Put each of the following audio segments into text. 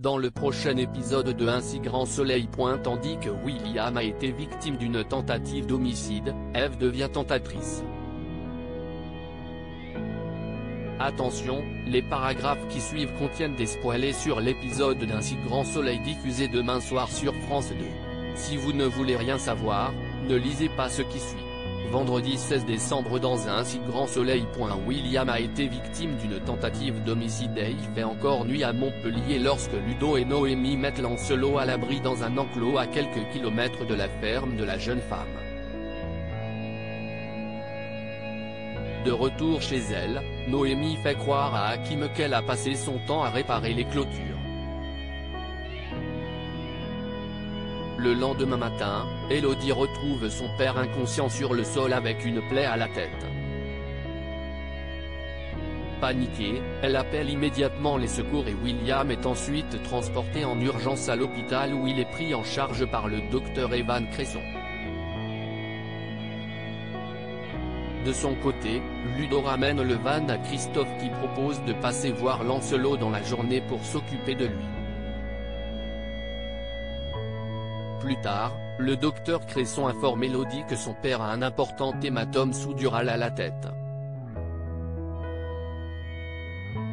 dans le prochain épisode de Un si grand soleil. Tandis que William a été victime d'une tentative d'homicide, Eve devient tentatrice. Attention, les paragraphes qui suivent contiennent des spoilers sur l'épisode d'Un si grand soleil diffusé demain soir sur France 2. Si vous ne voulez rien savoir, ne lisez pas ce qui suit. Vendredi 16 décembre dans Un si grand soleil. William a été victime d'une tentative d'homicide et il fait encore nuit à Montpellier lorsque Ludo et Noémie mettent Lancelot à l'abri dans un enclos à quelques kilomètres de la ferme de la jeune femme. De retour chez elle, Noémie fait croire à Hakim qu'elle a passé son temps à réparer les clôtures. Le lendemain matin, Elodie retrouve son père inconscient sur le sol avec une plaie à la tête. Paniquée, elle appelle immédiatement les secours et William est ensuite transporté en urgence à l'hôpital où il est pris en charge par le docteur Evan Cresson. De son côté, Ludo ramène le van à Christophe qui propose de passer voir Lancelot dans la journée pour s'occuper de lui. Plus tard, le docteur Cresson informe Elodie que son père a un important hématome sous-dural à la tête.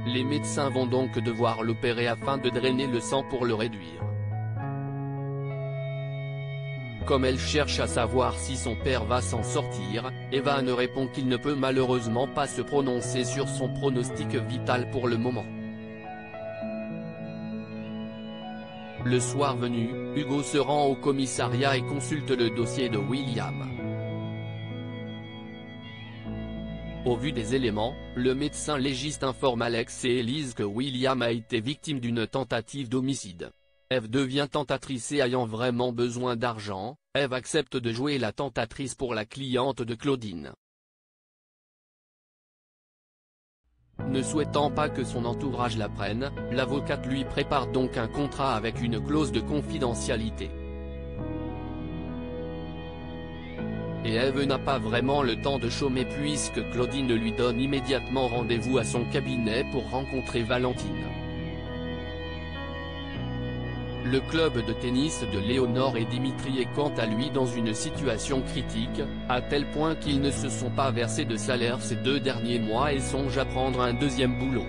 Les médecins vont donc devoir l'opérer afin de drainer le sang pour le réduire. Comme elle cherche à savoir si son père va s'en sortir, Evan répond qu'il ne peut malheureusement pas se prononcer sur son pronostic vital pour le moment. Le soir venu, Hugo se rend au commissariat et consulte le dossier de William. Au vu des éléments, le médecin légiste informe Alex et Elise que William a été victime d'une tentative d'homicide. Eve devient tentatrice et ayant vraiment besoin d'argent, Eve accepte de jouer la tentatrice pour la cliente de Claudine. Ne souhaitant pas que son entourage l'apprenne, l'avocate lui prépare donc un contrat avec une clause de confidentialité. Et Eve n'a pas vraiment le temps de chômer puisque Claudine lui donne immédiatement rendez-vous à son cabinet pour rencontrer Valentine. Le club de tennis de Léonore et Dimitri est quant à lui dans une situation critique, à tel point qu'ils ne se sont pas versés de salaire ces 2 derniers mois et songent à prendre un deuxième boulot.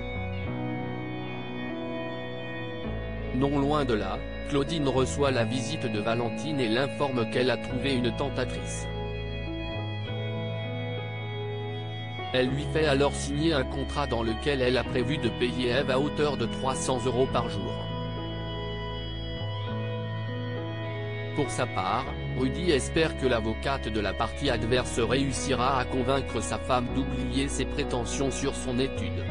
Non loin de là, Claudine reçoit la visite de Valentine et l'informe qu'elle a trouvé une tentatrice. Elle lui fait alors signer un contrat dans lequel elle a prévu de payer Eve à hauteur de 300 € par jour. Pour sa part, Rudy espère que l'avocate de la partie adverse réussira à convaincre sa femme d'oublier ses prétentions sur son étude.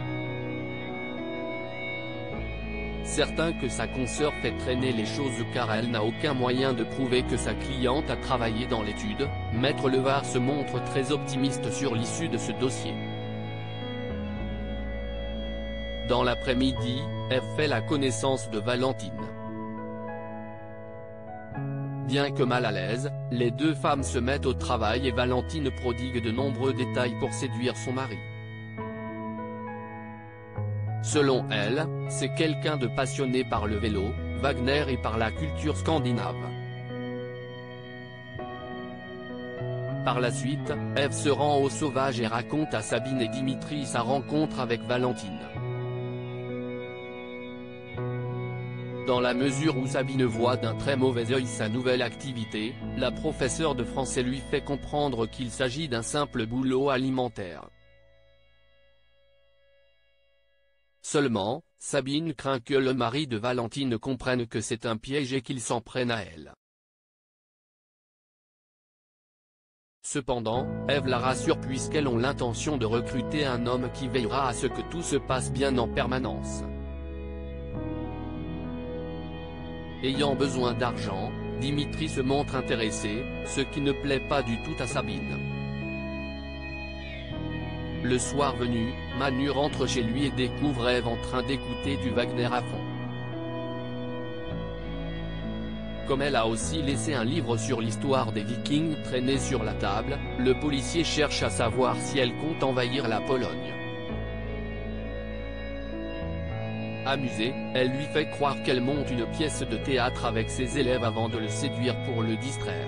Certain que sa consoeur fait traîner les choses car elle n'a aucun moyen de prouver que sa cliente a travaillé dans l'étude, Maître Levard se montre très optimiste sur l'issue de ce dossier. Dans l'après-midi, Eve fait la connaissance de Valentine. Bien que mal à l'aise, les deux femmes se mettent au travail et Valentine prodigue de nombreux détails pour séduire son mari. Selon elle, c'est quelqu'un de passionné par le vélo, Wagner et par la culture scandinave. Par la suite, Eve se rend au Sauvage et raconte à Sabine et Dimitri sa rencontre avec Valentine. Dans la mesure où Sabine voit d'un très mauvais œil sa nouvelle activité, la professeure de français lui fait comprendre qu'il s'agit d'un simple boulot alimentaire. Seulement, Sabine craint que le mari de Valentine comprenne que c'est un piège et qu'il s'en prenne à elle. Cependant, Eve la rassure puisqu'elles ont l'intention de recruter un homme qui veillera à ce que tout se passe bien en permanence. Ayant besoin d'argent, Dimitri se montre intéressé, ce qui ne plaît pas du tout à Sabine. Le soir venu, Manu rentre chez lui et découvre Eve en train d'écouter du Wagner à fond. Comme elle a aussi laissé un livre sur l'histoire des Vikings traîné sur la table, le policier cherche à savoir si elle compte envahir la Pologne. Amusée, elle lui fait croire qu'elle monte une pièce de théâtre avec ses élèves avant de le séduire pour le distraire.